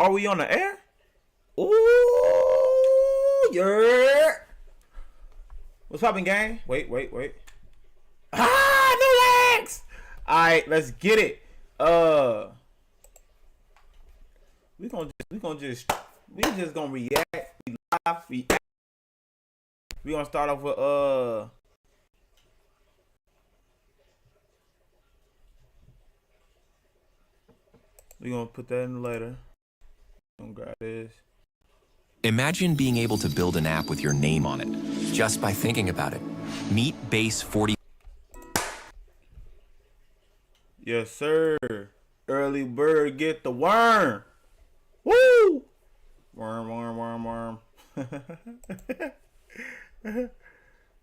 Are we on the air? Ooh, yeah. What's poppin', gang? Wait. Ah, no legs. All right, let's get it. We just gonna react. We live. We gonna start off with we gonna put that in later. I'm gonna grab this. Imagine being able to build an app with your name on it, just by thinking about it. Meet Base 40. Yes, sir. Early bird get the worm. Woo! Worm. Oh,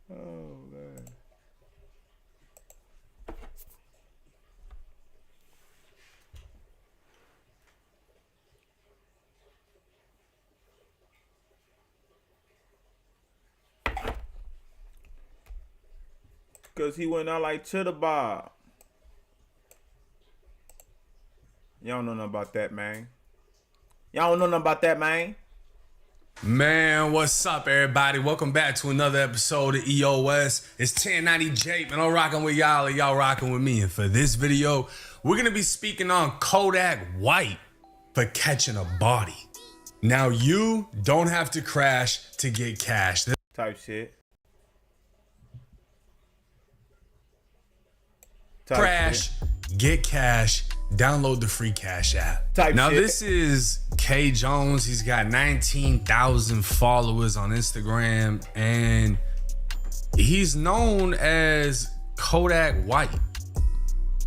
man. Because he went out like Cheddar Bob. Y'all don't know nothing about that, man. Man, what's up, everybody? Welcome back to another episode of EOS. It's 1090 Jake, man. I'm rocking with y'all, and y'all rocking with me. And for this video, we're going to be speaking on Kodak White for catching a body. Now, you don't have to crash to get cash. Type shit. Crash, get cash, download the free Cash app. Now, this is K Jones. He's got 19,000 followers on Instagram, and he's known as Kodak White.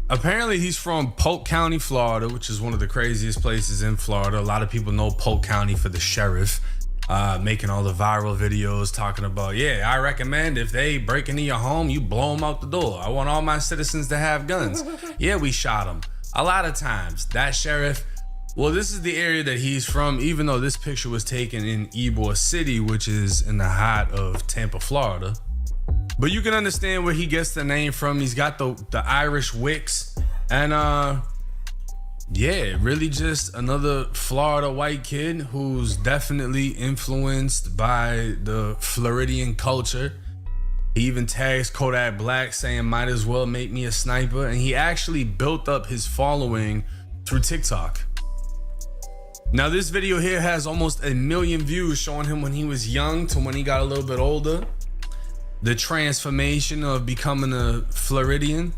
Apparently, he's from Polk County, Florida, which is one of the craziest places in Florida. A lot of people know Polk County for the sheriff, making all the viral videos talking about, yeah, I recommend if they break into your home, you blow them out the door. I want all my citizens to have guns. Yeah, we shot them. A lot of times, that sheriff, well, this is the area that he's from, even though this picture was taken in Ybor City, which is in the heart of Tampa, Florida. But you can understand where he gets the name from. He's got the Irish wicks. And yeah, really just another Florida white kid who's definitely influenced by the Floridian culture. He even tags Kodak Black saying, might as well make me a sniper. And he actually built up his following through TikTok. Now, this video here has almost 1 million views showing him when he was young to when he got a little bit older. The transformation of becoming a Floridian.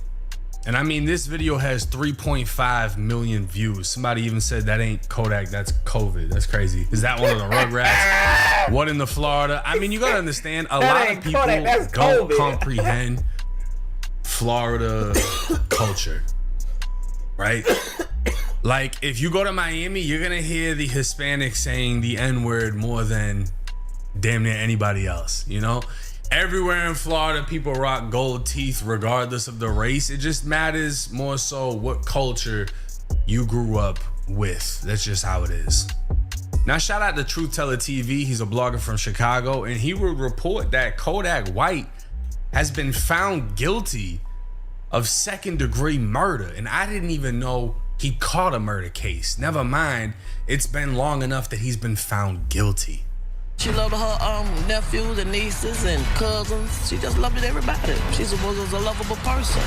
And I mean, this video has 3.5 million views. Somebody even said that ain't Kodak, that's COVID. That's crazy. Is that one of the Rugrats? What in the Florida? I mean, you gotta understand, a lot of people don't comprehend Florida culture, right? Like, if you go to Miami, you're gonna hear the Hispanics saying the N-word more than damn near anybody else, you know? Everywhere in Florida, people rock gold teeth regardless of the race. It just matters more so what culture you grew up with. That's just how it is. Now, shout out to Truth Teller TV. He's a blogger from Chicago, and he will report that Kodak White has been found guilty of second-degree murder. And I didn't even know he caught a murder case. Never mind, it's been long enough that he's been found guilty. She loved her nephews and nieces and cousins. She just loved it, everybody. She was a lovable person.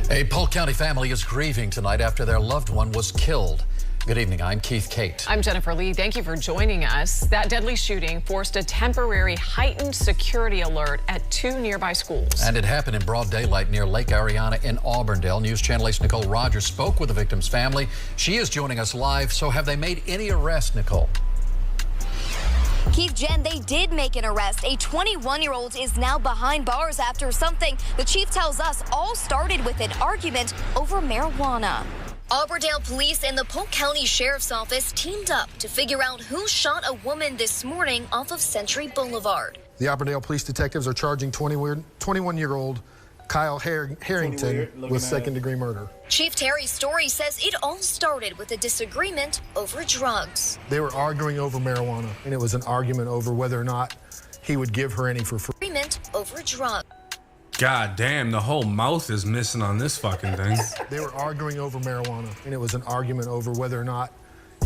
A Polk County family is grieving tonight after their loved one was killed. Good evening, I'm Keith Kate. I'm Jennifer Lee. Thank you for joining us. That deadly shooting forced a temporary heightened security alert at 2 nearby schools. And it happened in broad daylight near Lake Ariana in Auburndale. News Channel 8's Nicole Rogers spoke with the victim's family. She is joining us live. So have they made any arrests, Nicole? Keith, Jen, they did make an arrest. A 21-year-old is now behind bars after something the chief tells us all started with an argument over marijuana. Auburndale police and the Polk County Sheriff's Office teamed up to figure out who shot a woman this morning off of Century Boulevard. The Auburndale police detectives are charging 21-year-old Kyle Harrington with second-degree murder. Chief Terry Story says it all started with a disagreement over drugs. They were arguing over marijuana, and it was an argument over whether or not he would give her any for free. Agreement over drugs. God damn, the whole mouth is missing on this fucking thing. They were arguing over marijuana, and it was an argument over whether or not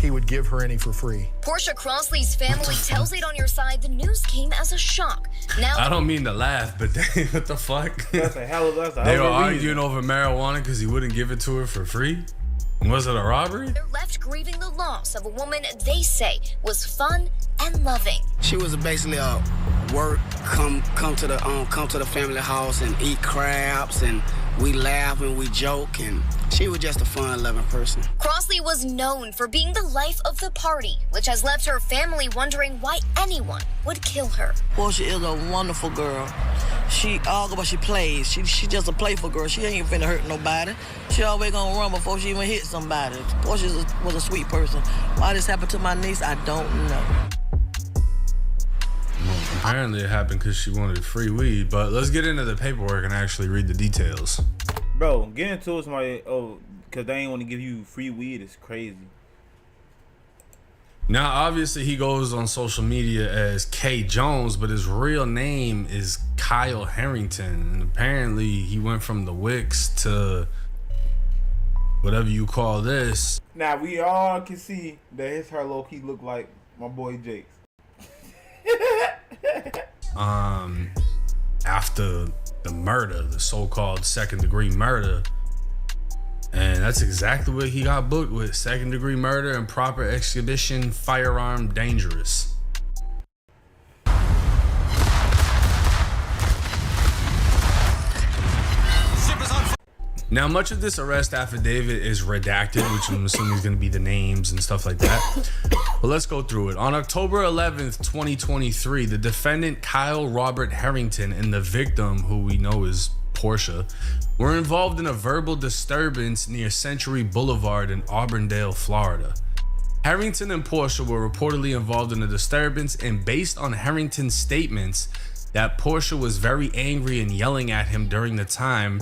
he would give her any for free. Portia Crossley's family tells it on your side the news came as a shock. Now I don't mean to laugh, but what the fuck? That's a hell of They were arguing over marijuana because he wouldn't give it to her for free? Was it a robbery? they're left grieving the loss of a woman they say was fun and loving. She was basically a work, come to the family house and eat crabs, and we laugh and we joke, and she was just a fun-loving person. Crossley was known for being the life of the party, which has left her family wondering why anyone would kill her. Portia is a wonderful girl. She argue, but she plays. She just a playful girl. She ain't finna hurt nobody. She always gonna run before she even hit somebody. Portia was a sweet person. Why this happened to my niece, I don't know. Apparently it happened because she wanted free weed, but let's get into the paperwork and actually read the details. Bro, getting into it, somebody, because they ain't want to give you free weed is crazy. Now, obviously, he goes on social media as K. Jones, but his real name is Kyle Harrington. And apparently, he went from the Wicks to whatever you call this. Now, we all can see that his hair low-key look like my boy Jake's. After the murder, the so-called second-degree murder. And that's exactly what he got booked with: second-degree murder and proper exhibition firearm dangerous. Now, much of this arrest affidavit is redacted, which I'm assuming is going to be the names and stuff like that. But let's go through it. On October 11th, 2023, the defendant Kyle Robert Harrington and the victim, who we know is Portia, were involved in a verbal disturbance near Century Boulevard in Auburndale, Florida. Harrington and Portia were reportedly involved in a disturbance, and based on Harrington's statements that Portia was very angry and yelling at him during the time,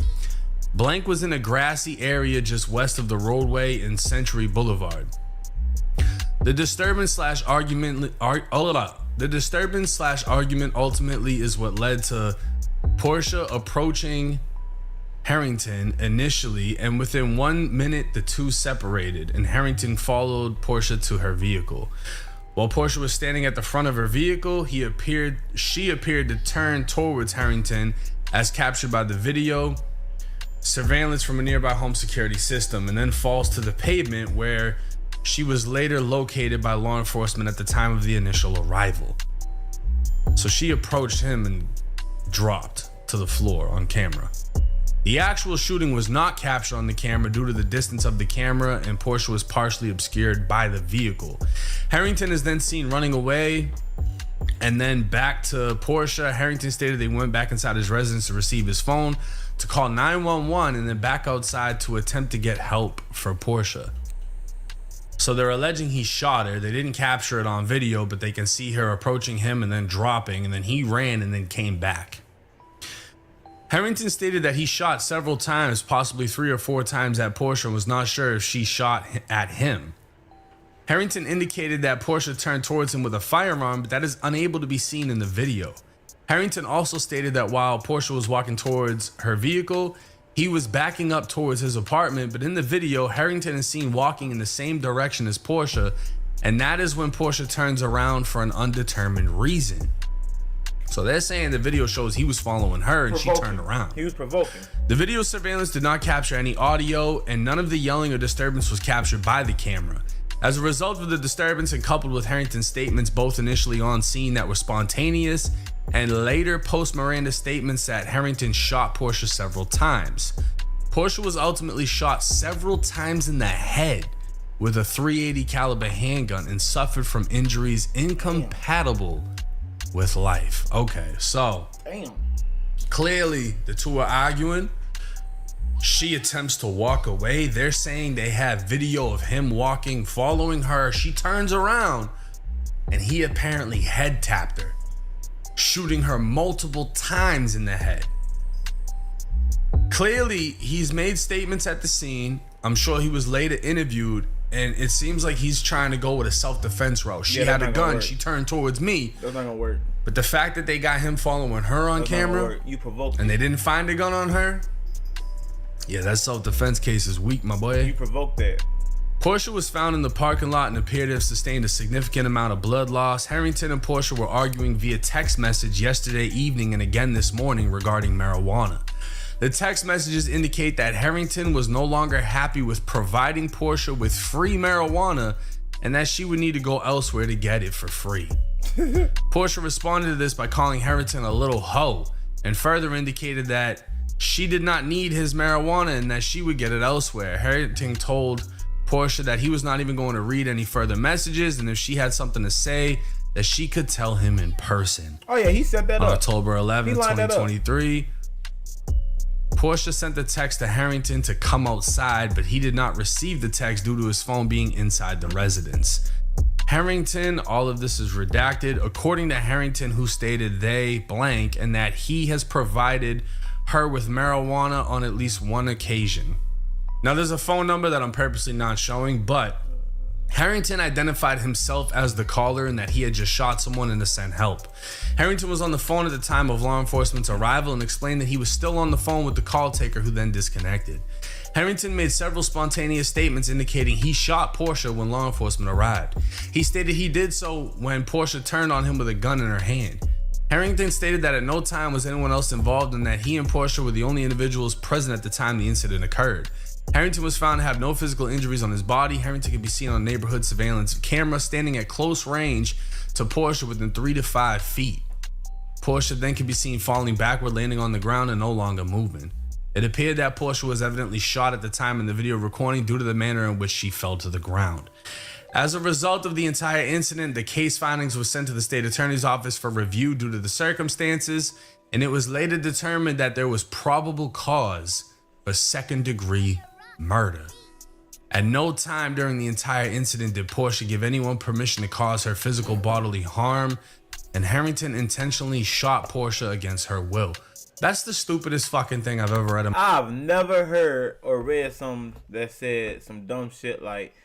Blank was in a grassy area just west of the roadway in Century Boulevard. The disturbance slash argument ultimately is what led to Portia approaching Harrington initially, and within 1 minute the two separated, and Harrington followed Portia to her vehicle. While Portia was standing at the front of her vehicle, she appeared to turn towards Harrington, as captured by the video surveillance from a nearby home security system, and then falls to the pavement, where she was later located by law enforcement at the time of the initial arrival. So she approached him and dropped to the floor on camera. The actual shooting was not captured on the camera due to the distance of the camera, and Portia was partially obscured by the vehicle. Harrington is then seen running away, and then back to Portia. Harrington stated they went back inside his residence to receive his phone, to call 911, and then back outside to attempt to get help for Portia. So they're alleging he shot her. They didn't capture it on video, but they can see her approaching him and then dropping, and then he ran and then came back. Harrington stated that he shot several times, possibly 3 or 4 times at Portia, and was not sure if she shot at him. Harrington indicated that Portia turned towards him with a firearm, but that is unable to be seen in the video. Harrington also stated that while Portia was walking towards her vehicle, he was backing up towards his apartment, but in the video, Harrington is seen walking in the same direction as Portia, and that is when Portia turns around for an undetermined reason. So they're saying the video shows he was following her and she turned around. He was provoking. The video surveillance did not capture any audio, and none of the yelling or disturbance was captured by the camera. As a result of the disturbance, and coupled with Harrington's statements both initially on scene that were spontaneous, and later post-Miranda statements that Harrington shot Portia several times, Portia was ultimately shot several times in the head with a .380 caliber handgun and suffered from injuries incompatible with life. Okay, so clearly the two are arguing. She attempts to walk away. They're saying they have video of him walking, following her. She turns around and he apparently head tapped her, shooting her multiple times in the head. Clearly, he's made statements at the scene. I'm sure he was later interviewed, and it seems like he's trying to go with a self-defense route. She had a gun. She turned towards me. That's not gonna work. But the fact that they got him following her on camera, you provoked, and they didn't find a gun on her, yeah, that self-defense case is weak, my boy. You provoked that. Portia was found in the parking lot and appeared to have sustained a significant amount of blood loss. Harrington and Portia were arguing via text message yesterday evening and again this morning regarding marijuana. The text messages indicate that Harrington was no longer happy with providing Portia with free marijuana and that she would need to go elsewhere to get it for free. Portia responded to this by calling Harrington a little hoe and further indicated that she did not need his marijuana and that she would get it elsewhere. Harrington told Portia that he was not even going to read any further messages, and if she had something to say, that she could tell him in person. Oh yeah, he set that on up. October 11th, 2023. Portia sent the text to Harrington to come outside, but he did not receive the text due to his phone being inside the residence. Harrington, all of this is redacted, according to Harrington, who stated they blank and that he has provided her with marijuana on at least one occasion. Now there's a phone number that I'm purposely not showing, but Harrington identified himself as the caller and that he had just shot someone and to send help. Harrington was on the phone at the time of law enforcement's arrival and explained that he was still on the phone with the call taker, who then disconnected. Harrington made several spontaneous statements indicating he shot Portia when law enforcement arrived. He stated he did so when Portia turned on him with a gun in her hand. Harrington stated that at no time was anyone else involved and that he and Portia were the only individuals present at the time the incident occurred. Harrington was found to have no physical injuries on his body. Harrington could be seen on neighborhood surveillance camera standing at close range to Portia within 3 to 5 feet. Portia then could be seen falling backward, landing on the ground and no longer moving. It appeared that Portia was evidently shot at the time in the video recording due to the manner in which she fell to the ground. As a result of the entire incident, the case findings were sent to the state attorney's office for review due to the circumstances, and it was later determined that there was probable cause for second-degree murder. At no time during the entire incident did Portia give anyone permission to cause her physical bodily harm, and Harrington intentionally shot Portia against her will. That's the stupidest fucking thing I've ever read. I've never heard or read some that said some dumb shit like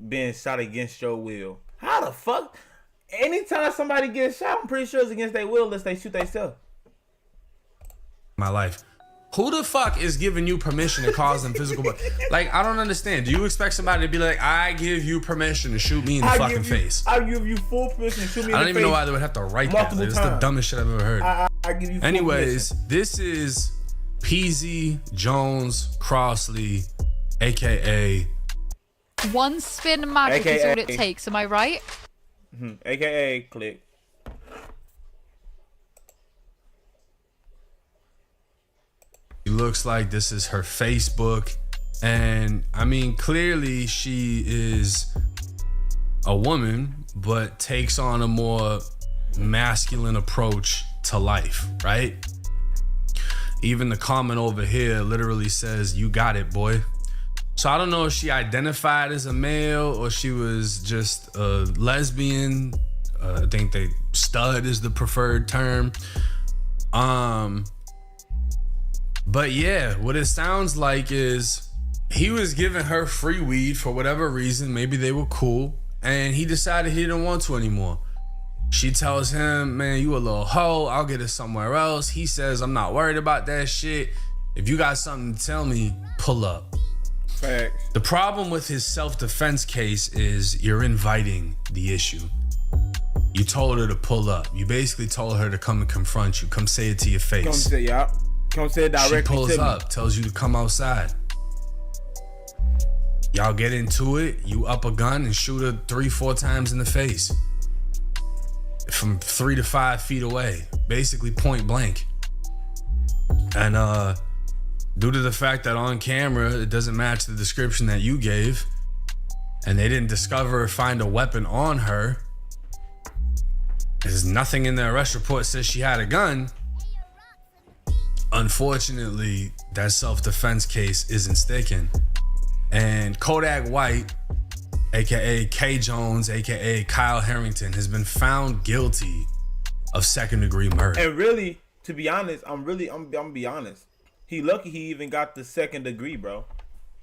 being shot against your will. How the fuck? Anytime somebody gets shot, I'm pretty sure it's against their will unless they shoot themselves. My life. Who the fuck is giving you permission to cause them physical? Like, I don't understand. Do you expect somebody to be like, I give you permission to shoot me in the fucking face? I give you full permission to shoot me in the face. I don't even know why they would have to write that. Like, it's the dumbest shit I've ever heard. I give you full Anyways, permission. This is Peasy Jones Crossley, aka one spin of magic is all it takes. Am I right? AKA click. It looks like this is her Facebook, and I mean, clearly she is a woman, but takes on a more masculine approach to life, right? Even the comment over here literally says, "You got it, boy." So I don't know if she identified as a male or she was just a lesbian. I think stud is the preferred term. But yeah, what it sounds like is he was giving her free weed for whatever reason. Maybe they were cool, and he decided he didn't want to anymore. She tells him, man, you a little hoe, I'll get it somewhere else. He says, I'm not worried about that shit. If you got something to tell me, pull up. Facts. The problem with his self-defense case is you're inviting the issue. You told her to pull up. You basically told her to come and confront you. Come say it to your face. Come say it directly. She pulls to me. up, tells you to come outside. Y'all get into it. You up a gun and shoot her 3-4 times in the face from 3 to 5 feet away, basically point blank. And due to the fact that on camera it doesn't match the description that you gave, and they didn't discover or find a weapon on her, there's nothing in the arrest report says she had a gun. Unfortunately, that self-defense case isn't sticking. And Kodak White, aka K Jones, aka Kyle Harrington, has been found guilty of second-degree murder. And really, to be honest, I'm gonna be honest. He lucky he even got the second degree, bro.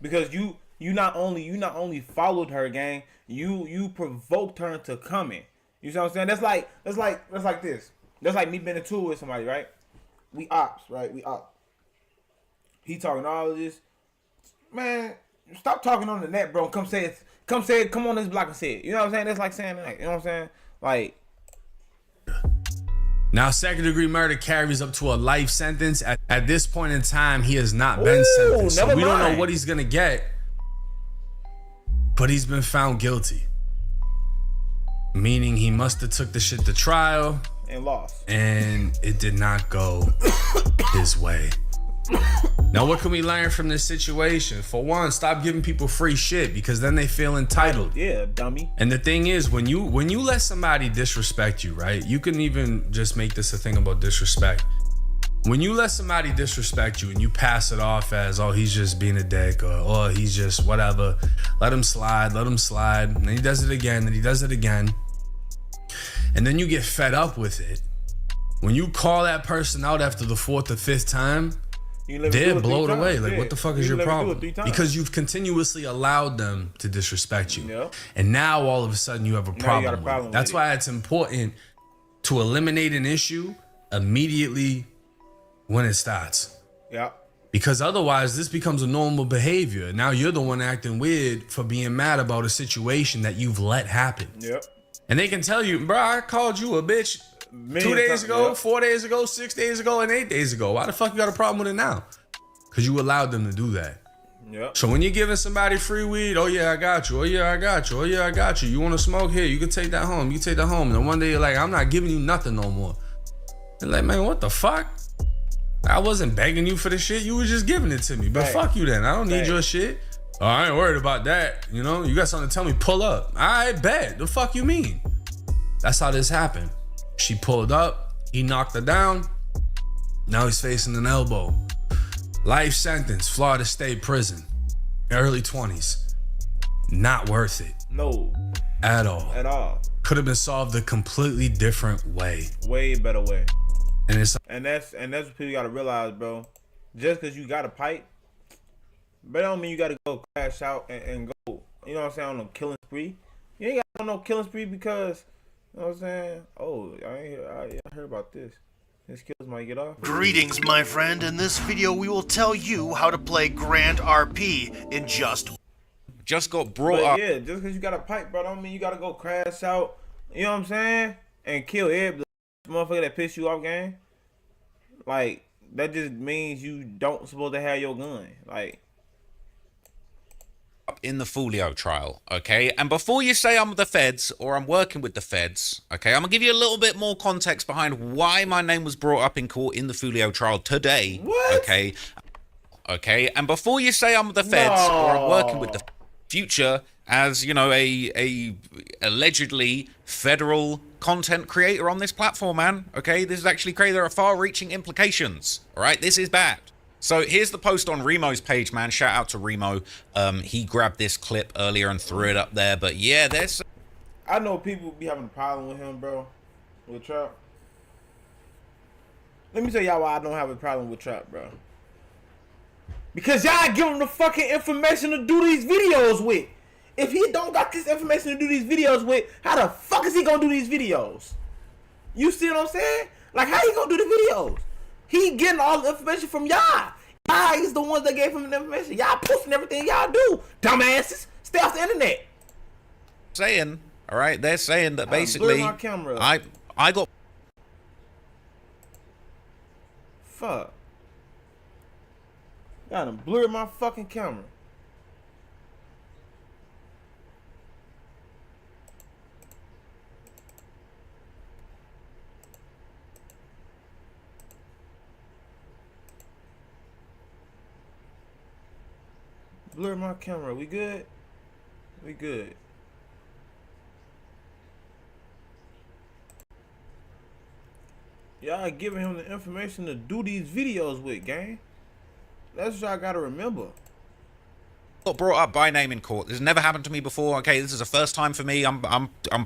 Because you not only followed her, gang, you provoked her into coming. You see what I'm saying? That's like this. That's like me being a tool with somebody, right? We ops, right? We ops. He talking all of this. Man, stop talking on the net, bro. Come say it come on this block and say it. You know what I'm saying? It's like saying that. You know what I'm saying? Like. Now, second-degree murder carries up to a life sentence. At this point in time, he has not been sentenced. So we don't know what he's going to get. But he's been found guilty. Meaning he must have took the shit to trial. And lost. And it did not go his way. Now, what can we learn from this situation? For one, stop giving people free shit because then they feel entitled. Yeah, dummy. And the thing is, when you let somebody disrespect you, right? You can even just make this a thing about disrespect. When you let somebody disrespect you and you pass it off as, oh, he's just being a dick, or oh, he's just whatever. Let him slide. And then he does it again, and he does it again. And then you get fed up with it. When you call that person out after the 4th or 5th time, they're blown away. Like, what the fuck is your problem? Because you've continuously allowed them to disrespect you. Yep. And now all of a sudden you have a problem with it. That's why it's important to eliminate an issue immediately when it starts. Yeah. Because otherwise this becomes a normal behavior. Now you're the one acting weird for being mad about a situation that you've let happen. Yep. And they can tell you, bro, I called you a bitch 2 days ago, 4 days ago, 6 days ago, and 8 days ago. Why the fuck you got a problem with it now? Because you allowed them to do that. Yep. So when you're giving somebody free weed, oh yeah, I got you. Oh yeah, I got you. Oh yeah, I got you. You want to smoke? Here, you can take that home. You can take that home. And then one day you're like, I'm not giving you nothing no more. They're like, man, what the fuck? I wasn't begging you for the shit. You was just giving it to me. But fuck you then. I don't need your shit. Oh, I ain't worried about that. You know, you got something to tell me, pull up. I bet. The fuck you mean? That's how this happened. She pulled up. He knocked her down. Now he's facing an elbow. Life sentence, Florida State Prison. Early 20s. Not worth it. No. At all. At all. Could have been solved a completely different way. Way better way. And that's what people gotta realize, bro. Just because you got a pipe, but don't mean you gotta go crash out and go, you know what I'm saying, on a killing spree. You ain't got no killing spree because, you know what I'm saying? Oh, I heard about this. This kills might get off. Greetings, my friend. In this video, we will tell you how to play Grand RP in just got brought up. Yeah, just because you got a pipe, bro, don't mean you gotta go crash out. You know what I'm saying? And kill every motherfucker that piss you off, gang. Like, that just means you don't supposed to have your gun. Like, in the Fulio trial, okay? And before you say I'm with the feds or I'm working with the feds, okay, I'm gonna give you a little bit more context behind why my name was brought up in court in the Fulio trial today. What? Okay, and before you say I'm with the feds or I'm working with the future as, you know, a allegedly federal content creator on this platform, man, okay, this is actually crazy. There are far-reaching implications, all right? This is bad. So here's the post on Remo's page, man. Shout out to Remo. He grabbed this clip earlier and threw it up there. But yeah, there's... I know people be having a problem with him, bro. With Trap. Let me tell y'all why I don't have a problem with Trap, bro. Because y'all give him the fucking information to do these videos with. If he don't got this information to do these videos with, how the fuck is he gonna do these videos? You see what I'm saying? Like, how he gonna do the videos? He getting all the information from y'all. Y'all is the ones that gave him the information. Y'all posting everything y'all do. Dumbasses. Stay off the internet. Saying, all right, they're saying that basically my camera. I got... Fuck. Got him blur my fucking camera. Blur my camera. We good? We good. Y'all giving him the information to do these videos with, gang. That's what y'all gotta remember. Got brought up by name in court. This has never happened to me before. Okay, this is the first time for me. I'm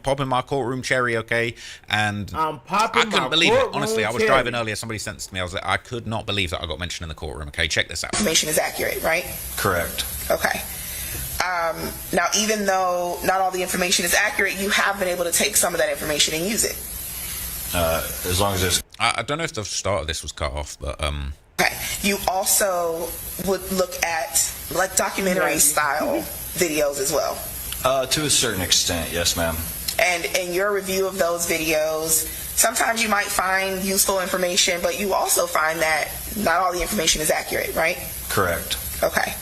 popping my courtroom cherry. Okay, and I'm popping. I couldn't believe it. Honestly, I was driving earlier. Somebody sent this to me. I was like, I could not believe that I got mentioned in the courtroom. Okay, check this out. Information is accurate, right? Correct. Okay. Now, even though not all the information is accurate, you have been able to take some of that information and use it. As long as it's... I don't know if the start of this was cut off, but Okay. You also would look at like documentary style videos as well. To a certain extent, yes, ma'am. And in your review of those videos, sometimes you might find useful information, but you also find that not all the information is accurate, right? Correct. Okay.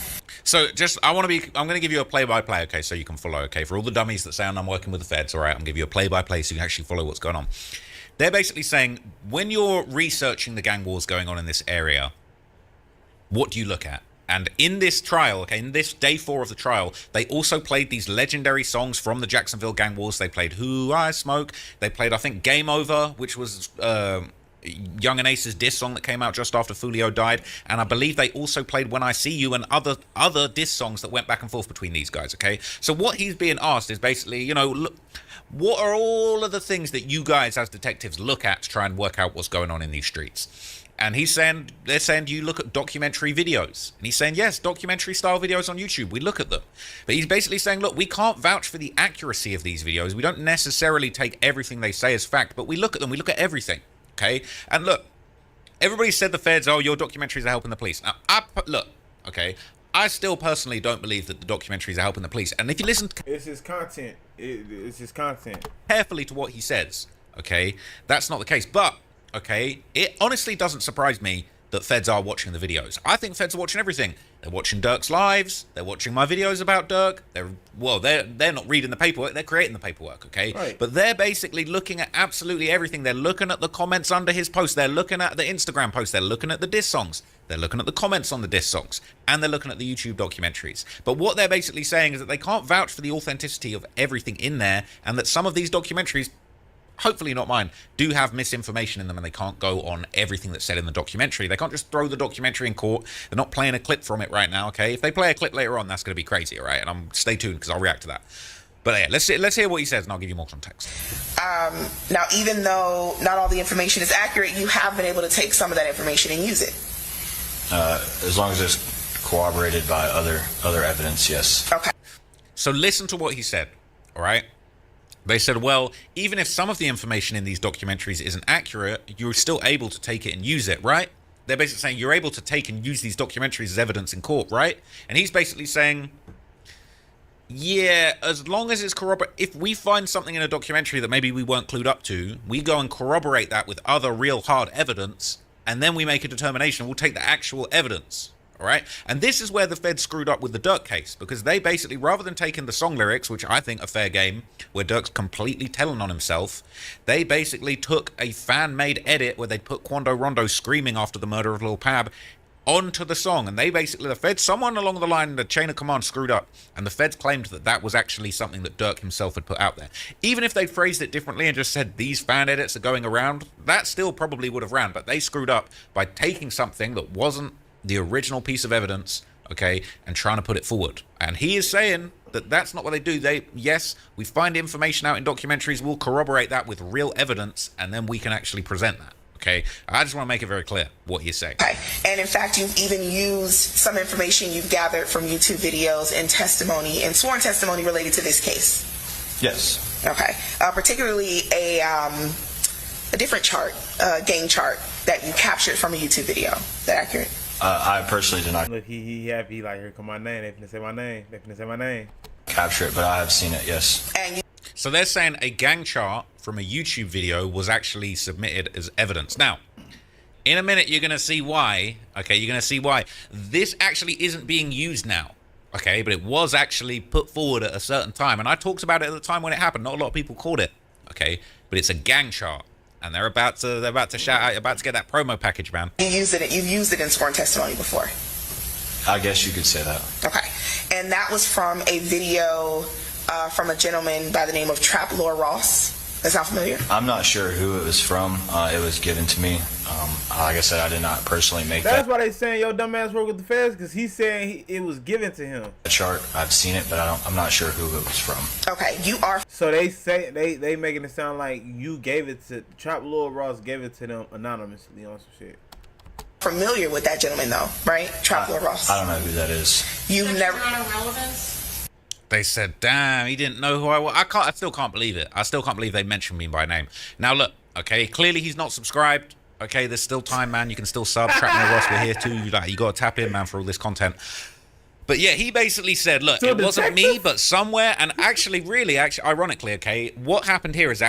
So I'm going to give you a play-by-play, okay, so you can follow, okay? For all the dummies that sound I'm working with the feds, all right, I'm going to give you a play-by-play so you can actually follow what's going on. They're basically saying, when you're researching the gang wars going on in this area, what do you look at? And in this trial, okay, in this day 4 of the trial, they also played these legendary songs from the Jacksonville gang wars. They played Who I Smoke. They played, I think, Game Over, which was Young and Ace's diss song that came out just after Fulio died. And I believe they also played When I See You and other diss songs that went back and forth between these guys, okay? So what he's being asked is basically, you know, look, what are all of the things that you guys as detectives look at to try and work out what's going on in these streets? And they're saying, do you look at documentary videos? And he's saying, yes, documentary style videos on YouTube. We look at them. But he's basically saying, look, we can't vouch for the accuracy of these videos. We don't necessarily take everything they say as fact, but we look at them. We look at everything. Okay. And look, everybody said the feds, oh, your documentaries are helping the police. Now, look, okay, I still personally don't believe that the documentaries are helping the police. And if you listen, it's his content. It's his content. Carefully to what he says, okay, that's not the case. But okay, it honestly doesn't surprise me that feds are watching the videos. I think feds are watching everything. They're watching Dirk's lives. They're watching my videos about Dirk. They're not reading the paperwork. They're creating the paperwork, okay? Right. But they're basically looking at absolutely everything. They're looking at the comments under his post. They're looking at the Instagram post. They're looking at the diss songs. They're looking at the comments on the diss songs. And they're looking at the YouTube documentaries. But what they're basically saying is that they can't vouch for the authenticity of everything in there, and that some of these documentaries, hopefully not mine, do have misinformation in them, and they can't go on everything that's said in the documentary. They can't just throw the documentary in court. They're not playing a clip from it right now, okay? If they play a clip later on, that's going to be crazy, all right? And stay tuned because I'll react to that. But yeah, let's hear what he says, and I'll give you more context. Now, even though not all the information is accurate, you have been able to take some of that information and use it. As long as it's corroborated by other evidence, yes. Okay. So listen to what he said, all right? They said, well, even if some of the information in these documentaries isn't accurate, you're still able to take it and use it, right? They're basically saying you're able to take and use these documentaries as evidence in court, right? And he's basically saying, yeah, as long as it's corroborated, if we find something in a documentary that maybe we weren't clued up to, we go and corroborate that with other real hard evidence, and then we make a determination. We'll take the actual evidence. All right. And this is where the Fed screwed up with the Dirk case, because they basically, rather than taking the song lyrics, which I think are fair game, where Dirk's completely telling on himself, they basically took a fan-made edit where they put Quando Rondo screaming after the murder of Lil Pab onto the song. And they basically, the Feds, someone along the line, the chain of command screwed up, and the Feds claimed that that was actually something that Dirk himself had put out there. Even if they phrased it differently and just said these fan edits are going around, that still probably would have ran. But they screwed up by taking something that wasn't the original piece of evidence, okay, and trying to put it forward. And he is saying that that's not what they do. Yes, we find information out in documentaries, we'll corroborate that with real evidence, and then we can actually present that, okay? I just want to make it very clear what he's saying. Okay. And in fact, you've even used some information you've gathered from YouTube videos and testimony and sworn testimony related to this case. Yes. Okay. Particularly a different chart, gang chart that you captured from a YouTube video. Is that accurate? I personally did not. Look, he happy, like, here come my name. They finna say my name. They finna say my name. Capture it, but I have seen it, yes. So they're saying a gang chart from a YouTube video was actually submitted as evidence. Now, in a minute, you're going to see why. Okay, you're going to see why. This actually isn't being used now. Okay, but it was actually put forward at a certain time. And I talked about it at the time when it happened. Not a lot of people called it. Okay, but it's a gang chart. And they're about to shout out, about to get that promo package, man. You've used it in sworn testimony before. I guess you could say that. Okay. And that was from a video from a gentleman by the name of Trap Lord Ross. That sound familiar? I'm not sure who it was from. It was given to me. Like I said, I did not personally make that. That's why they saying your dumb ass work with the feds, because he's saying it was given to him. The chart, I've seen it, but I'm not sure who it was from. Okay, you are. So they say they making it sound like you gave it to Trap Lord Ross, gave it to them anonymously on some shit. Familiar with that gentleman though, right? Trap Lord Ross. I don't know who that is. You've never. They said, damn, he didn't know who I was. I still can't believe it. I still can't believe they mentioned me by name. Now, look, okay, clearly he's not subscribed. Okay, there's still time, man. You can still sub. Trap Lord Ross, we're here too. You got to tap in, man, for all this content. But yeah, he basically said, look, it wasn't me, but somewhere. And actually, ironically, okay, what happened here is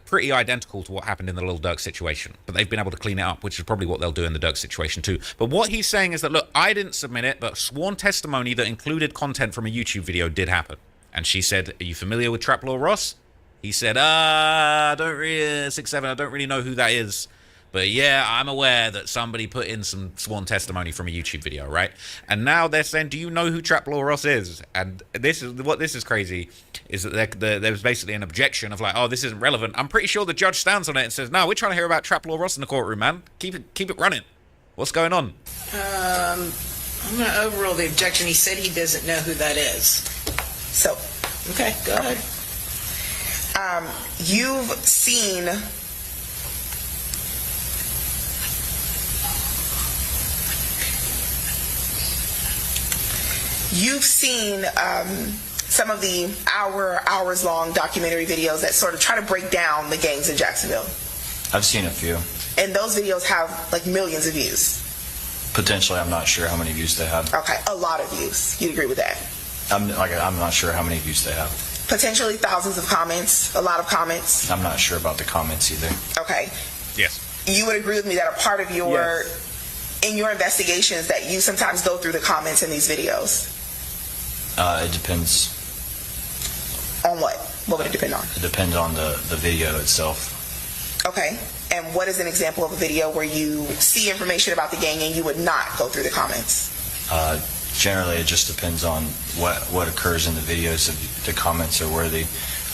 pretty identical to what happened in the Lil Durk situation. But they've been able to clean it up, which is probably what they'll do in the Durk situation too. But what he's saying is that, look, I didn't submit it, but sworn testimony that included content from a YouTube video did happen. And she said, are you familiar with Trap Law Ross? He said, I don't really, 6'7", I don't really know who that is. But yeah, I'm aware that somebody put in some sworn testimony from a YouTube video, right? And now they're saying, do you know who Trap Law Ross is? And this is crazy, is that there was basically an objection of like, oh, this isn't relevant. I'm pretty sure the judge stands on it and says, no, we're trying to hear about Trap Law Ross in the courtroom, man. Keep it running. What's going on? I'm going to overrule the objection. He said he doesn't know who that is. So, okay, go ahead. You've seen some of the hours-long documentary videos that sort of try to break down the gangs in Jacksonville. I've seen a few. And those videos have like millions of views. Potentially, I'm not sure how many views they have. Okay, a lot of views. You'd agree with that? I'm not sure how many views they have. Potentially thousands of comments, a lot of comments. I'm not sure about the comments either. Okay. Yes. You would agree with me that a part of your, in your investigations, that you sometimes go through the comments in these videos? It depends. On what? What would it depend on? It depends on the video itself. Okay. And what is an example of a video where you see information about the gang and you would not go through the comments? Generally, it just depends on what occurs in the videos. If the comments are worthy.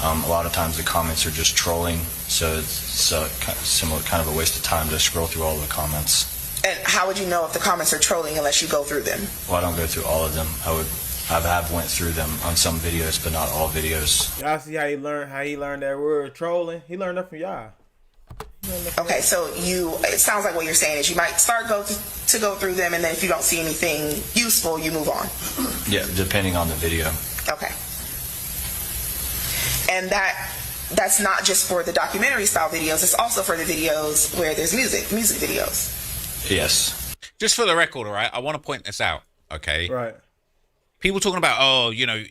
A lot of times the comments are just trolling, so it's kind of a waste of time to scroll through all the comments. And how would you know if the comments are trolling unless you go through them? Well, I don't go through all of them. I have went through them on some videos, but not all videos. Y'all see how he learned that word trolling? He learned that from y'all. Okay, so it sounds like what you're saying is you might start go through them, and then if you don't see anything useful, you move on. Yeah, depending on the video. Okay. And that's not just for the documentary style videos, it's also for the videos where there's music videos. Yes. Just for the record, all right, I want to point this out, okay? Right. People talking about, oh, you know,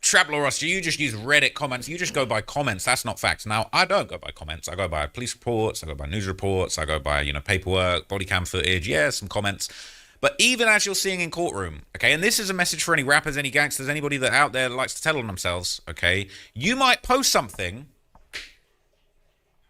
Trap Law Ross, you just use Reddit comments. You just go by comments. That's not facts. Now, I don't go by comments. I go by police reports. I go by news reports. I go by, you know, paperwork, body cam footage. Yeah, some comments. But even as you're seeing in courtroom, okay, and this is a message for any rappers, any gangsters, anybody that out there likes to tell on themselves, okay, you might post something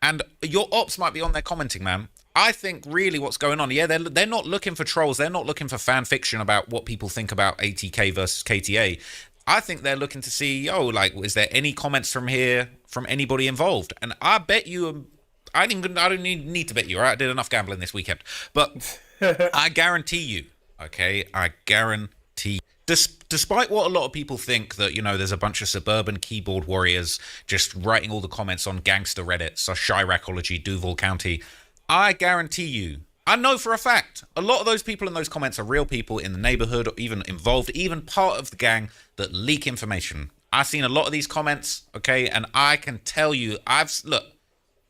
and your ops might be on there commenting, man. I think really what's going on, yeah, they're not looking for trolls. They're not looking for fan fiction about what people think about ATK versus KTA. I think they're looking to see, like, is there any comments from here from anybody involved? And I bet you, I don't need to bet you, all right? I did enough gambling this weekend. But I guarantee you, okay, I guarantee, despite what a lot of people think that, you know, there's a bunch of suburban keyboard warriors just writing all the comments on gangster Reddit, so Chiracology, Duval County, I guarantee you, I know for a fact, a lot of those people in those comments are real people in the neighborhood, or even involved, even part of the gang that leak information. I've seen a lot of these comments, okay, and I can tell you, look,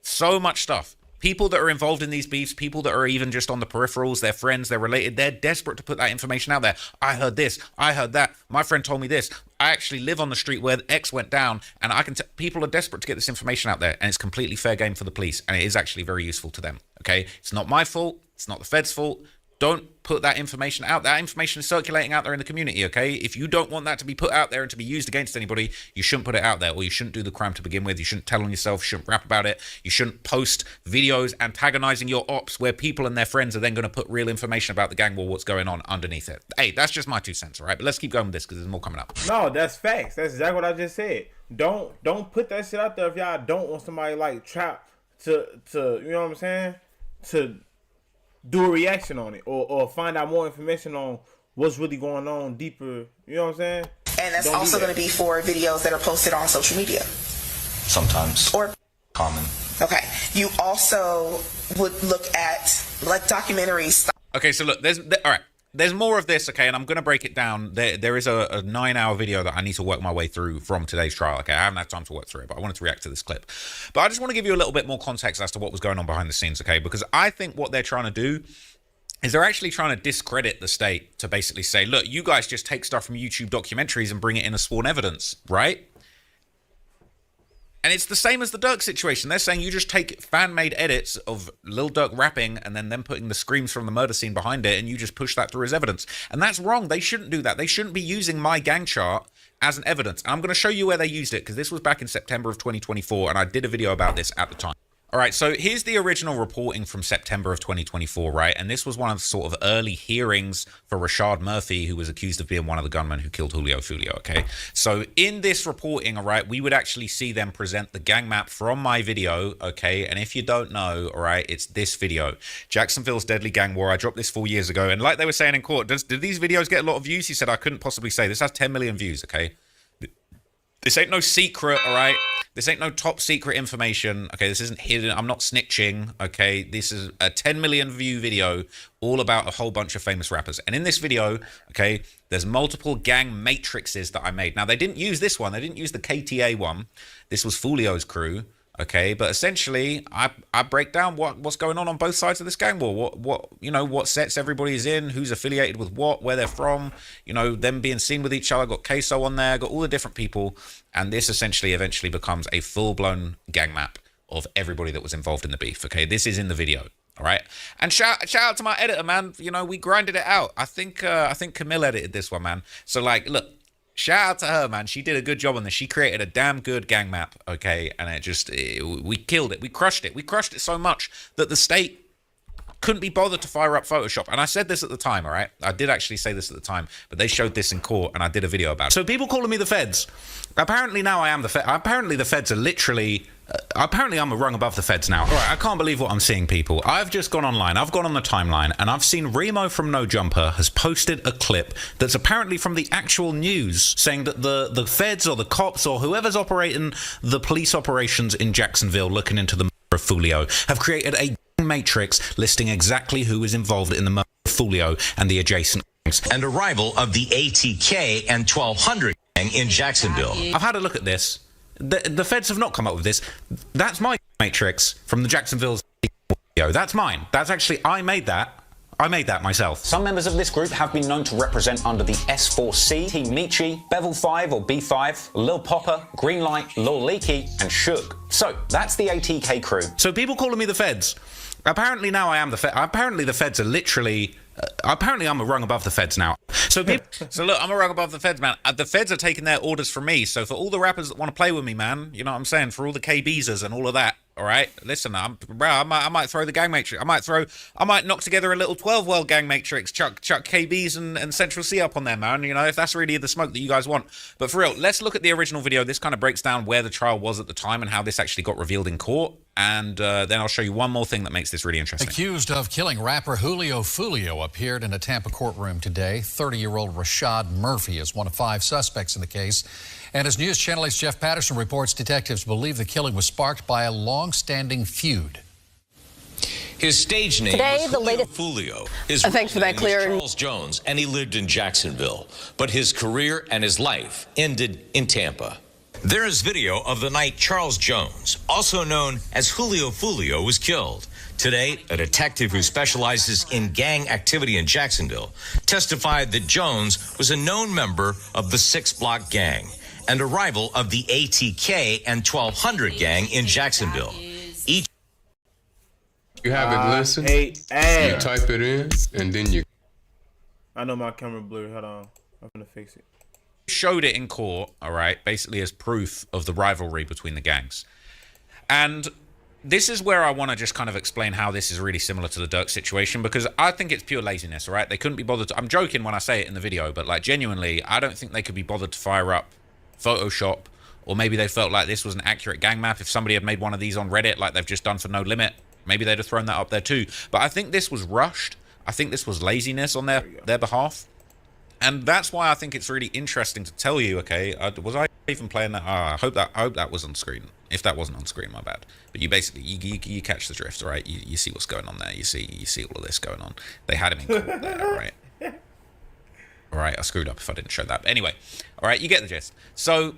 so much stuff. People that are involved in these beefs, people that are even just on the peripherals, they're friends, they're related, they're desperate to put that information out there. I heard this, I heard that, my friend told me this. I actually live on the street where X went down, and I can tell people are desperate to get this information out there, and it's completely fair game for the police, and it is actually very useful to them, okay? It's not my fault, it's not the Fed's fault. Don't put that information out. That information is circulating out there in the community, okay? If you don't want that to be put out there and to be used against anybody, you shouldn't put it out there, or you shouldn't do the crime to begin with. You shouldn't tell on yourself, you shouldn't rap about it. You shouldn't post videos antagonizing your ops where people and their friends are then going to put real information about the gang war, what's going on underneath it. Hey, that's just my 2 cents, all right? But let's keep going with this because there's more coming up. No, that's facts. That's exactly what I just said. Don't put that shit out there if y'all don't want somebody like Trap to you know what I'm saying? To do a reaction on it or find out more information on what's really going on deeper. You know what I'm saying? And that's also going to be for videos that are posted on social media. Sometimes. Or common. Okay. You also would look at like documentaries. Okay, so look, all right. There's more of this, okay, and I'm going to break it down. There is a 9-hour video that I need to work my way through from today's trial, okay? I haven't had time to work through it, but I wanted to react to this clip. But I just want to give you a little bit more context as to what was going on behind the scenes, okay? Because I think what they're trying to do is they're actually trying to discredit the state to basically say, look, you guys just take stuff from YouTube documentaries and bring it in as sworn evidence, right? And it's the same as the Durk situation. They're saying you just take fan-made edits of Lil Durk rapping and then them putting the screams from the murder scene behind it, and you just push that through as evidence. And that's wrong. They shouldn't do that. They shouldn't be using my gang chart as an evidence. And I'm going to show you where they used it, because this was back in September of 2024, and I did a video about this at the time. All right, so here's the original reporting from September of 2024, right? And this was one of the sort of early hearings for Rashad Murphy, who was accused of being one of the gunmen who killed Julio Fulio, okay? So in this reporting, all right, we would actually see them present the gang map from my video, okay? And if you don't know, all right, it's this video. Jacksonville's Deadly Gang War. I dropped this 4 years ago. And like they were saying in court, did these videos get a lot of views? He said, I couldn't possibly say. This has 10 million views, okay? This ain't no secret, all right? This ain't no top secret information, okay? This isn't hidden. I'm not snitching, okay? This is a 10 million view video all about a whole bunch of famous rappers. And in this video, okay, there's multiple gang matrices that I made. Now, they didn't use this one. They didn't use the KTA one. This was Fulio's crew, okay? But essentially, I break down what's going on both sides of this gang war. What sets everybody's in, who's affiliated with what, where they're from, them being seen with each other. Got Queso on there, got all the different people. And this essentially eventually becomes a full-blown gang map of everybody that was involved in the beef, okay? This is in the video, all right? And shout out to my editor, man. We grinded it out. I think Camille edited this one, man. So, like, look, shout out to her, man. She did a good job on this. She created a damn good gang map, okay? And we killed it. We crushed it. We crushed it so much that the state couldn't be bothered to fire up Photoshop. And I said this at the time, all right? I did actually say this at the time, but they showed this in court and I did a video about it. So people calling me the feds. Apparently now I am the apparently the feds are literally... apparently I'm a rung above the feds now. All right, I can't believe what I'm seeing, people. I've just gone online. I've gone on the timeline and I've seen Remo from No Jumper has posted a clip that's apparently from the actual news saying that the feds or the cops or whoever's operating the police operations in Jacksonville looking into the murder of Fulio have created a matrix listing exactly who is involved in the murder of Fulio and the adjacent gangs. And arrival of the ATK and 1200 gang in Jacksonville. I've had a look at this. The feds have not come up with this. That's my matrix from the Jacksonville's video. That's mine. That's actually, I made that. I made that myself. Some members of this group have been known to represent under the S4C, Team Michi, Bevel 5 or B5, Lil Popper, Greenlight, Lil Leaky, and Suge. So, that's the ATK crew. So people calling me the feds. Apparently now I am the feds. Apparently the feds are literally... apparently I'm a rung above the feds now. So look, I'm a rung above the feds, man. The feds are taking their orders from me. So for all the rappers that want to play with me, man, you know what I'm saying? For all the KBzers and all of that, all right? Listen, I might throw the gang matrix. I might knock together a little 12-world gang matrix, chuck KBs and Central C up on there, man. If that's really the smoke that you guys want. But for real, let's look at the original video. This kind of breaks down where the trial was at the time and how this actually got revealed in court. And then I'll show you one more thing that makes this really interesting. Accused of killing rapper Julio Fulio appeared in a Tampa courtroom today. 30-year-old Rashad Murphy is one of 5 suspects in the case. And as News Channel 8's Jeff Patterson reports, detectives believe the killing was sparked by a long-standing feud. His stage name was Julio Fulio. His thanks for that, Claire. Charles Jones, and he lived in Jacksonville. But his career and his life ended in Tampa. There is video of the night Charles Jones, also known as Julio Fulio, was killed. Today, a detective who specializes in gang activity in Jacksonville testified that Jones was a known member of the 6 Block Gang and a rival of the ATK and 1200 Gang in Jacksonville. You have it listen, you type it in, and then you... I know my camera blurred. Hold on. I'm gonna fix it. Showed it in court, all right, basically as proof of the rivalry between the gangs. And this is where I want to just kind of explain how this is really similar to the Durk situation, because I think it's pure laziness, all right? They couldn't be bothered to... I'm joking when I say it in the video, but, like, genuinely, I don't think they could be bothered to fire up Photoshop, or maybe they felt like this was an accurate gang map. If somebody had made one of these on Reddit, like they've just done for No Limit, maybe they'd have thrown that up there too. But I think this was rushed. I think this was laziness on their behalf. And that's why I think it's really interesting to tell you, okay, was I even playing that? I hope that was on screen. If that wasn't on screen, my bad. But you basically, you catch the drift, right? You see what's going on there. You see all of this going on. They had him in court there, right? All right, I screwed up if I didn't show that. But anyway, all right, you get the gist. So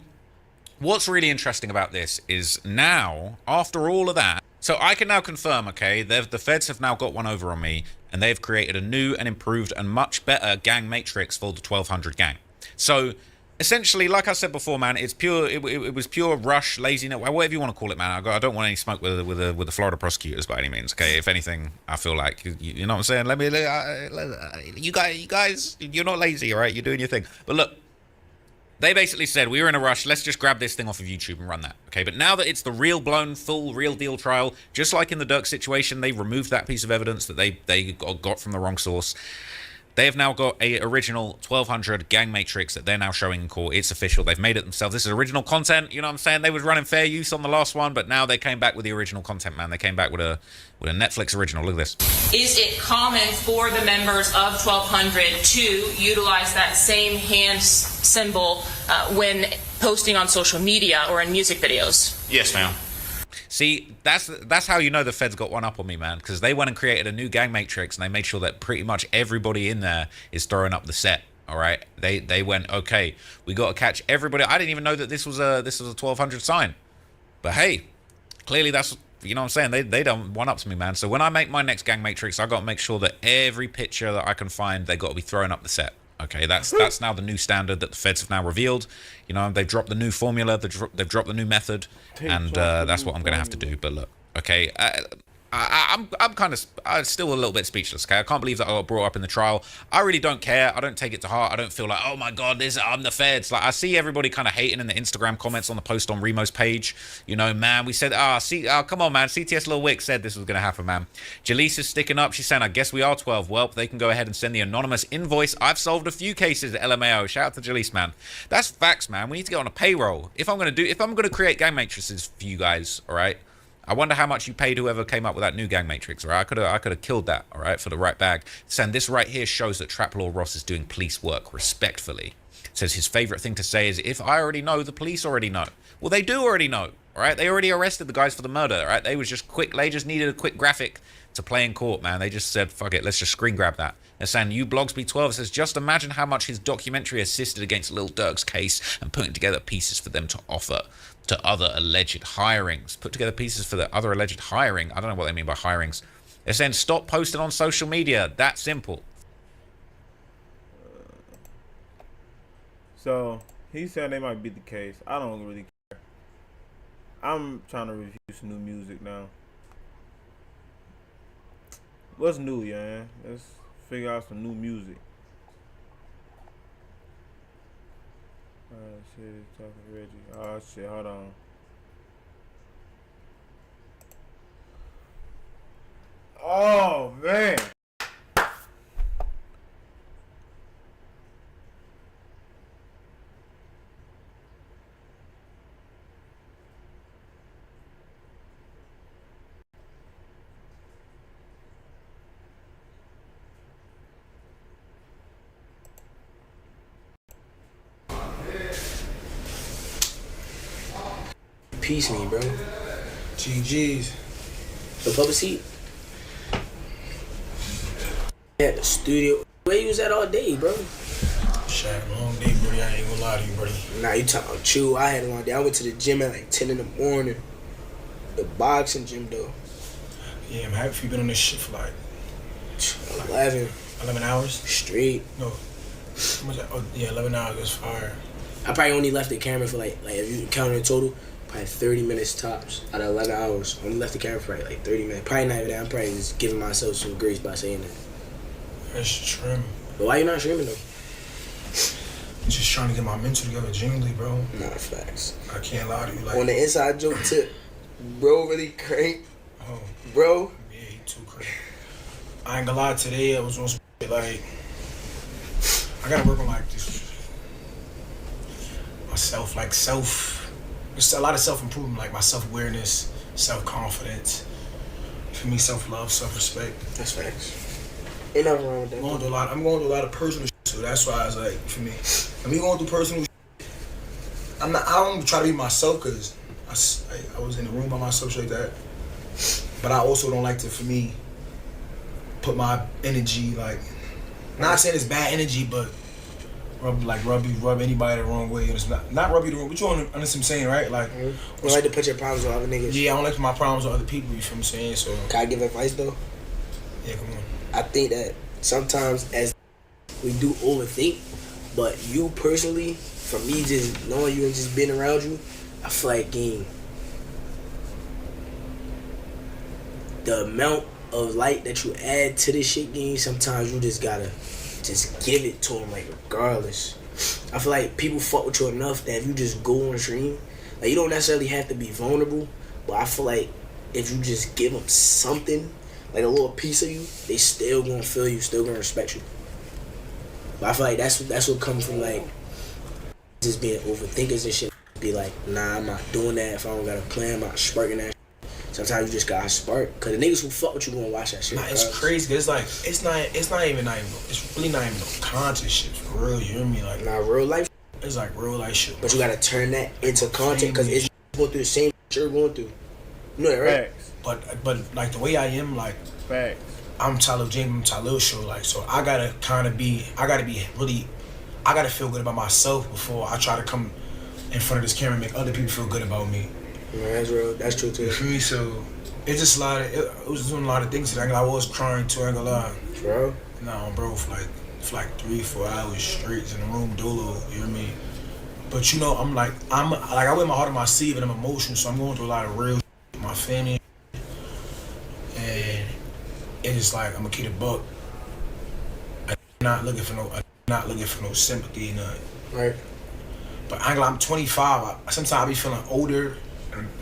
what's really interesting about this is now, after all of that, So I can now confirm, okay, the feds have now got one over on me, and they've created a new and improved and much better gang matrix for the 1200 gang. So essentially, like I said before, man, it's pure. It was pure rush, laziness, whatever you want to call it, man. I don't want any smoke with the Florida prosecutors by any means. Okay, if anything, I feel like you know what I'm saying. You guys, you're not lazy, all right? You're doing your thing. But look, they basically said we were in a rush. Let's just grab this thing off of YouTube and run that. Okay, but now that it's the real blown, full, real deal trial, just like in the Dirk situation, they removed that piece of evidence that they got from the wrong source. They have now got a original 1200 gang matrix that they're now showing in court. It's official. They've made it themselves. This is original content. You know what I'm saying? They was running fair use on the last one, but now they came back with the original content, man. They came back with a Netflix original. Look at this. Is it common for the members of 1200 to utilize that same hand symbol when posting on social media or in music videos? Yes, ma'am. See, that's how you know the feds got one up on me, man, because they went and created a new gang matrix, and they made sure that pretty much everybody in there is throwing up the set. All right, they went, okay, we got to catch everybody. I didn't even know that this was a 1200 sign, but hey, clearly that's, you know what I'm saying, they done one up to me, man. So when I make my next gang matrix, I got to make sure that every picture that I can find, they got to be throwing up the set. Okay, that's now the new standard that the feds have now revealed. You know, they've dropped the new formula, they've dropped the new method, and that's what I'm going to have to do. But look, okay, I'm kind of still a little bit speechless. Okay, I can't believe that I got brought up in the trial. I really don't care. I don't take it to heart. I don't feel like, oh my god, I'm the feds. Like, I see everybody kind of hating in the Instagram comments on the post on Remo's page. You know, man, we said, come on, man. CTS Lil Wick said this was gonna happen, man. Jaleese is sticking up. She's saying, I guess we are 12. Well, they can go ahead and send the anonymous invoice. I've solved a few cases at LMAO. Shout out to Jaleese, man. That's facts, man. We need to get on a payroll. If I'm gonna create gang matrices for you guys, all right. I wonder how much you paid whoever came up with that new gang matrix, all right? I could have killed that, all right, for the right bag. Saying this right here shows that Trap Lord Ross is doing police work respectfully. Says his favorite thing to say is, if I already know, the police already know. Well, they do already know, all right? They already arrested the guys for the murder, all right? They just needed a quick graphic to play in court, man. They just said, fuck it, let's just screen grab that. They're saying, you Blogsby12 says, just imagine how much his documentary assisted against Lil Durk's case and putting together pieces for them to offer to other alleged hirings. Put together pieces for the other alleged hiring. I don't know what they mean by hirings. They're saying, stop posting on social media. That simple. So, he said they might be the case. I don't really care. I'm trying to review some new music now. What's new, yeah? Let's figure out some new music. Shit, talking to Reggie. Oh shit, hold on. Oh man. Peace me, bro. GG's. The public seat. At the studio. Where you was at all day, bro? Shit, long day, buddy. I ain't gonna lie to you, buddy. Nah, you talking about true. I had a long day. I went to the gym at like 10 in the morning. The boxing gym, though. Yeah, I'm happy you been on this shit for like 11 hours? Straight. No. How much? Oh, yeah, 11 hours. That's fire. I probably only left the camera for like if you count in total, probably 30 minutes tops out of 11 hours. I only left the camera for like 30 minutes. Probably not even that. I'm probably just giving myself some grace by saying that. That's trim. But why you not streaming though? I'm just trying to get my mental together genuinely, bro. Nah, facts. I can't lie to you. Like, on the inside joke tip, bro really crank. Oh. Bro? Yeah, he too crank. I ain't gonna lie, today I was on some shit, like, I gotta work on like this, myself, like there's a lot of self-improvement, like my self-awareness, self-confidence, for me, self-love, self-respect. That's facts. Ain't nothing wrong with that. I'm going through a lot of personal shit, so that's why I was like, for me, I mean, going through personal shit, I don't try to be myself, because I was in the room by myself, shit like that, but I also don't like to, for me, put my energy, like, not saying it's bad energy, but rub anybody the wrong way. And it's not rub you the wrong way, but you understand what I'm saying, right? Like, you don't like to put your problems on other niggas. Yeah, I don't like to put my problems on other people, you feel what I'm saying? So can I give advice though? Yeah, come on. I think that sometimes as we do overthink, but you personally, from me just knowing you and just being around you, I feel like game. The amount of light that you add to this shit game, sometimes you just gotta just give it to them, like, regardless. I feel like people fuck with you enough that if you just go on stream, like, you don't necessarily have to be vulnerable, but I feel like if you just give them something, like a little piece of you, they still gonna feel you, still gonna respect you. But I feel like that's what comes from, like, just being overthinkers and shit. Be like, nah, I'm not doing that. If I don't got a plan, I'm not sparking that shit. Sometimes you just gotta spark, cause the niggas who fuck with you gonna watch that shit. Nah, it's crazy. It's like it's really not even no content shit for real. You hear me? Like, nah, real life. It's like real life shit. But you gotta turn that into content, cause it's going through the same shit you're going through. You know that, right? Facts. But like the way I am, like, facts. I'm Talib James, I'm Talib Show, like, so I gotta feel good about myself before I try to come in front of this camera and make other people feel good about me. Yeah, that's real. That's true too. For me, so it's just it was doing a lot of things today. I was crying too, I ain't gonna lie. Bro? No, bro, for like 3-4 hours straight in the room, dolo, you hear me? But you know, I wear my heart on my sleeve and I'm emotional, so I'm going through a lot of real shit with my family. And it's just like, I'm gonna keep it buck. I'm not looking for no sympathy, nothing. Right. But I'm 25. Sometimes I be feeling older.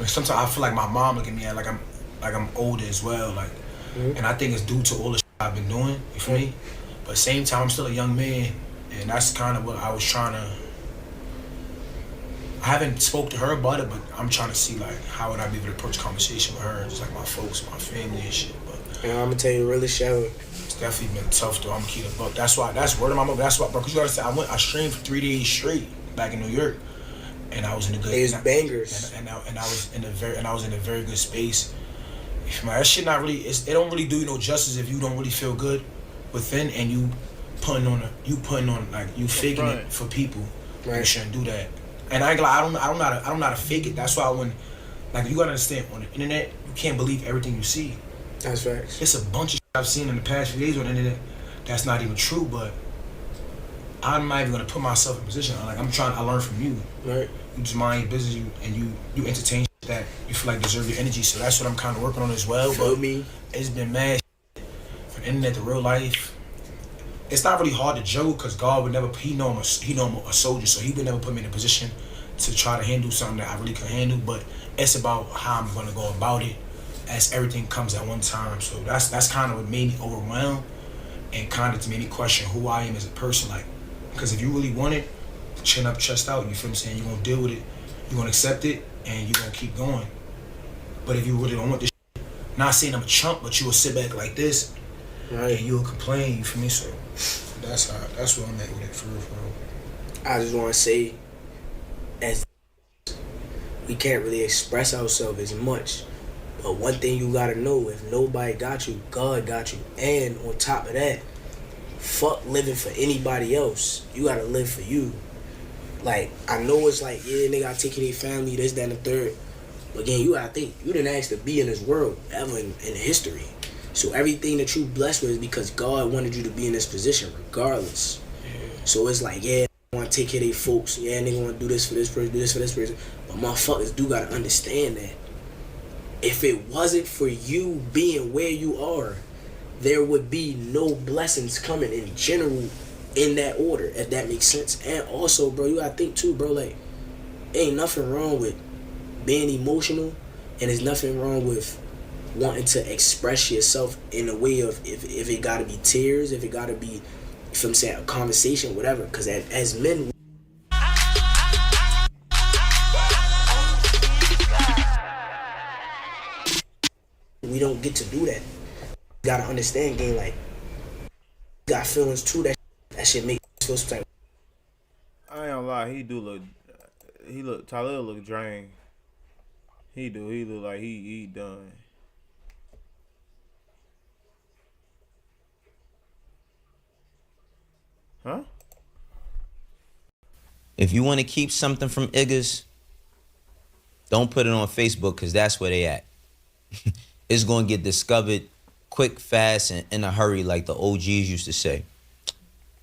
Sometimes I feel like my mom look at me like I'm older as well. Like, and I think it's due to all the shit I've been doing. You feel me? But at the same time, I'm still a young man, and that's kind of what I was trying to. I haven't spoke to her about it, but I'm trying to see like how would I be able to approach conversation with her, just like my folks, my family and shit. But and I'm gonna tell you really, show. It's definitely been tough though. I'm gonna keep it buck. That's why. That's word of my mouth. That's why, bro. Cause you gotta say, I streamed for 3 days straight back in New York. And I was in a good. It was bangers. And I was in a very good space. That shit not really. It don't really do you no justice if you don't really feel good within and you putting on like you faking it for people. Right. You shouldn't do that. And I don't know how to fake it. That's why when, like, you gotta understand, on the internet you can't believe everything you see. That's facts. It's a bunch of shit I've seen in the past few days on the internet that's not even true, but I'm not even gonna put myself in a position. Like, I learn from you. Right. You just mind your business, and you entertain that you feel like deserve your energy. So that's what I'm kind of working on as well. But it's been mad from the internet to real life. It's not really hard to joke because God would never. He know I'm a soldier, so He would never put me in a position to try to handle something that I really could handle. But it's about how I'm gonna go about it, as everything comes at one time. So that's kind of what made me overwhelmed, and kind of made me question who I am as a person. Like, because if you really want it, chin up, chest out, you feel what I'm saying? You're gonna deal with it, you're gonna accept it, and you're gonna keep going. But if you really don't want this shit, not saying I'm a chump, but you will sit back like this, right, and you'll complain, you feel me? So that's where I'm at with it, for real. I just wanna say, as we can't really express ourselves as much. But one thing you gotta know, if nobody got you, God got you. And on top of that, fuck living for anybody else. You gotta live for you. Like, I know it's like, yeah, nigga, I take care of their family, this, that, and the third. But again, you gotta think, you didn't ask to be in this world ever in history. So everything that you blessed with is because God wanted you to be in this position regardless. So it's like, yeah, I wanna take care of their folks. Yeah, nigga wanna do this for this person, do this for this person. But motherfuckers do gotta understand that if it wasn't for you being where you are, there would be no blessings coming in general in that order, if that makes sense. And also, bro, you gotta think too, bro, like, ain't nothing wrong with being emotional, and there's nothing wrong with wanting to express yourself in a way of, if it gotta be tears, if it gotta be, you feel what I'm saying, a conversation, whatever. Because as men, we don't get to do that. You gotta understand, gang, like, you got feelings too, that shit make you feel some type. I ain't gonna lie, Talib look drained. He look like he done. Huh? If you want to keep something from niggas, don't put it on Facebook because that's where they at. It's going to get discovered quick, fast, and in a hurry like the OGs used to say.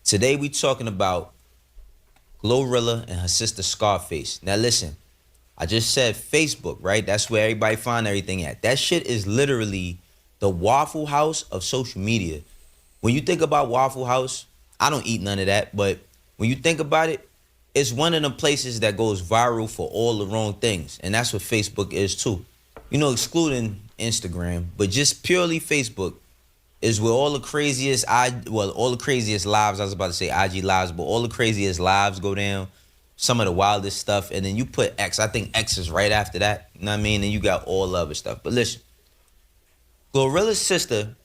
Today we talking about Glorilla and her sister Scarface. Now listen, I just said Facebook, right? That's where everybody find everything at. That shit is literally the Waffle House of social media. When you think about Waffle House, I don't eat none of that, but when you think about it, it's one of the places that goes viral for all the wrong things. And that's what Facebook is too. You know, excluding Instagram, but just purely Facebook is where all the craziest, all the craziest lives, I was about to say IG lives, but all the craziest lives go down, some of the wildest stuff, and then you put X, I think X is right after that, you know what I mean? And you got all the other stuff. But listen, Glorilla's sister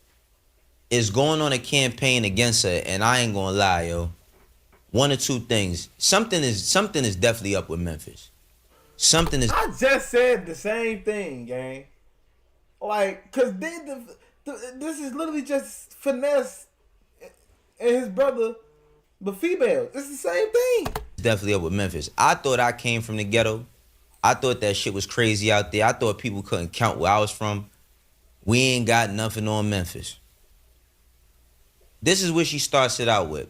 is going on a campaign against her, and I ain't gonna lie, yo. One or two things. Something is definitely up with Memphis. Something is. I just said the same thing, gang. Like, cause this is literally just finesse and his brother, the female. It's the same thing. Definitely up with Memphis. I thought I came from the ghetto. I thought that shit was crazy out there. I thought people couldn't count where I was from. We ain't got nothing on Memphis. This is what she starts it out with.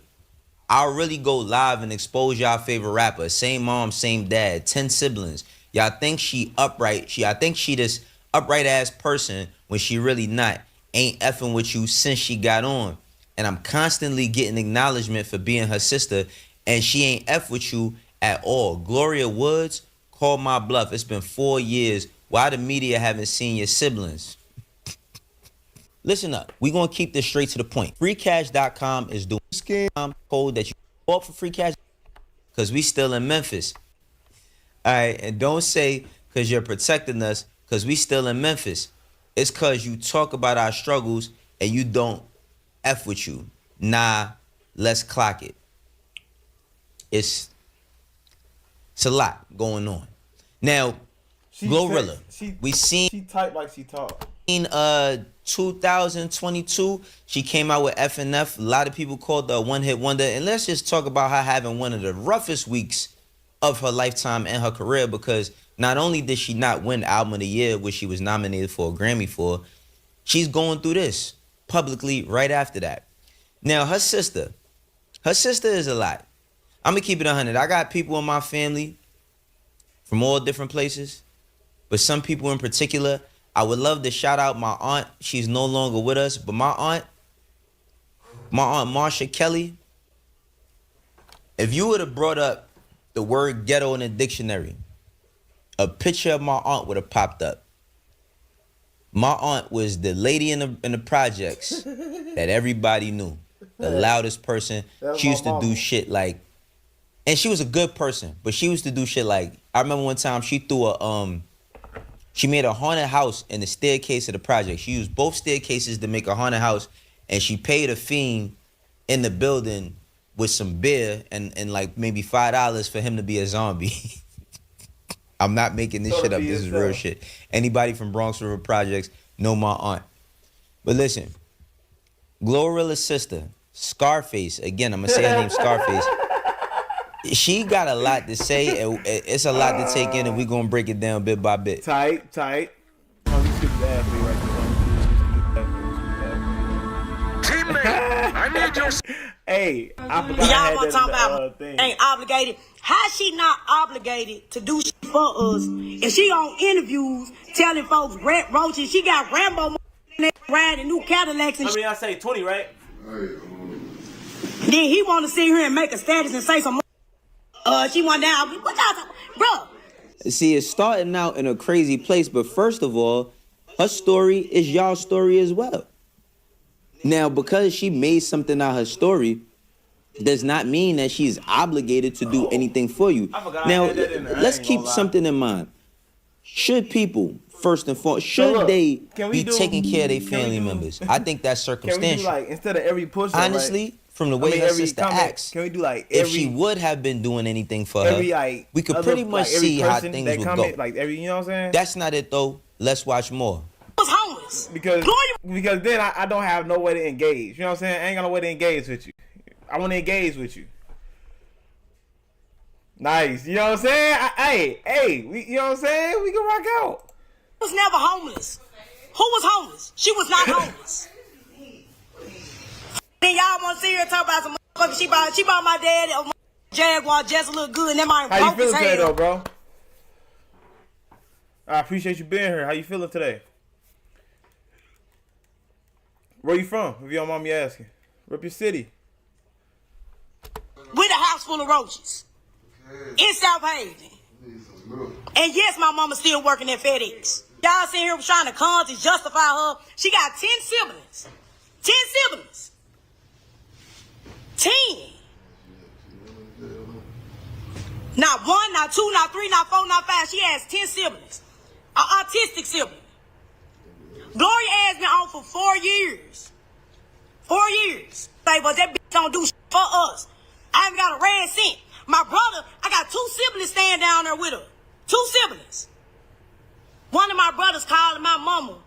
I'll really go live and expose y'all favorite rapper. Same mom, same dad, 10 siblings. Y'all think she upright. I think she this upright ass person when she really not. Ain't effing with you since she got on. And I'm constantly getting acknowledgement for being her sister. And she ain't F with you at all. Gloria Woods, call my bluff. It's been 4 years. Why the media haven't seen your siblings? Listen up. We're going to keep this straight to the point. FreeCash.com is doing a scam code that you bought for free cash because we still in Memphis. All right. And don't say because you're protecting us because we still in Memphis. It's because you talk about our struggles and you don't F with you. Nah, let's clock it. It's a lot going on. Now, Glorilla, she typed like she talked. In 2022, she came out with FNF. A lot of people called her a one-hit wonder. And let's just talk about her having one of the roughest weeks of her lifetime and her career, because not only did she not win Album of the Year, which she was nominated for a Grammy for, she's going through this publicly right after that. Now, her sister is a lot. I'm going to keep it 100. I got people in my family from all different places, but some people in particular, I would love to shout out my aunt. She's no longer with us, but my aunt Marsha Kelly, if you would have brought up the word ghetto in a dictionary, a picture of my aunt would have popped up. My aunt was the lady in the projects that everybody knew. The loudest person. She used to do shit like, and she was a good person, but she used to do shit like, I remember one time she threw she made a haunted house in the staircase of the project. She used both staircases to make a haunted house, and she paid a fiend in the building with some beer and like maybe $5 for him to be a zombie. I'm not making this shit up. This is real shit. Anybody from Bronx River Projects know my aunt. But listen, Glorilla's sister, Scarface, again, I'm going to say her name, Scarface. She got a lot to say, and it's a lot to take in, and we're going to break it down bit by bit. Tight. Teammate, I need your... Hey, I forgot y'all want to talk about ain't obligated. How she not obligated to do shit for us? If she on interviews telling folks Brett Roaches, she got Rambo riding new Cadillacs and I mean, I say 20, right? Then he want to sit here and make a status and say some she want down. What y'all talking, bro? See, it's starting out in a crazy place, but first of all, her story is y'all's story as well. Now, because she made something out of her story, does not mean that she's obligated to do anything for you. Now, let's keep something in mind. Should people, first and foremost, should they be taking care of their family members? I think that's circumstantial. Can we do like, instead of every push-up, honestly, from the way her sister acts, can we do like if she would have been doing anything for her, we could pretty much see how things would go. Like every, you know what I'm saying? That's not it though. Let's watch more. Because then I don't have no way to engage. You know what I'm saying? I ain't got no way to engage with you. I want to engage with you. Nice. You know what I'm saying? You know what I'm saying? We can rock out. Was never homeless. Who was homeless? She was not homeless. Then y'all want to see her talk about some motherfucker. She bought my dad a Jaguar just to look good, and that might How you broke his feeling today, head. though, bro? I appreciate you being here. How you feeling today? Where you from, if you don't mind me asking? Rip your city. With a house full of roaches. In South Haven. And yes, my mama still working at FedEx. Y'all sitting here trying to come to justify her. She got 10 siblings. 10 siblings. 10. Not 1, not 2, not 3, not 4, not 5. She has 10 siblings. An autistic sibling. Gloria has been on for 4 years. 4 years. Say, but that bitch don't do shit for us. I haven't got a red cent. My brother, I got 2 siblings staying down there with her. 2 siblings. One of my brothers calling my mama,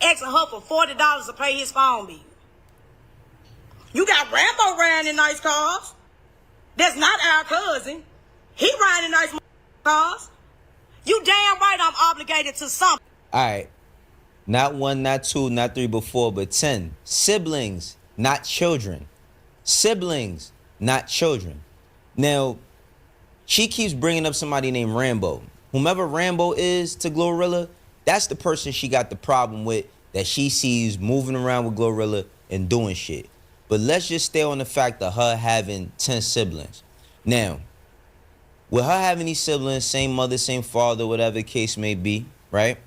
asking her for $40 to pay his phone bill. You got Rambo riding in nice cars. That's not our cousin. He riding in nice cars. You damn right I'm obligated to something. All right. Not 1, not 2, not 3, but 4, but 10. Siblings, not children. Siblings, not children. Now, she keeps bringing up somebody named Rambo. Whomever Rambo is to Glorilla, that's the person she got the problem with, that she sees moving around with Glorilla and doing shit. But let's just stay on the fact of her having 10 siblings. Now, with her having these siblings, same mother, same father, whatever the case may be, right?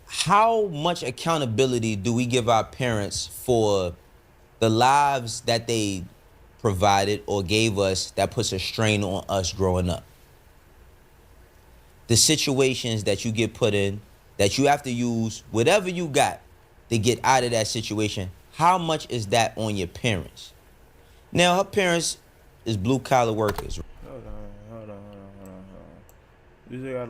How much accountability do we give our parents for the lives that they provided or gave us that puts a strain on us growing up? The situations that you get put in, that you have to use whatever you got to get out of that situation, how much is that on your parents? Now, her parents is blue-collar workers. Hold on. You just gotta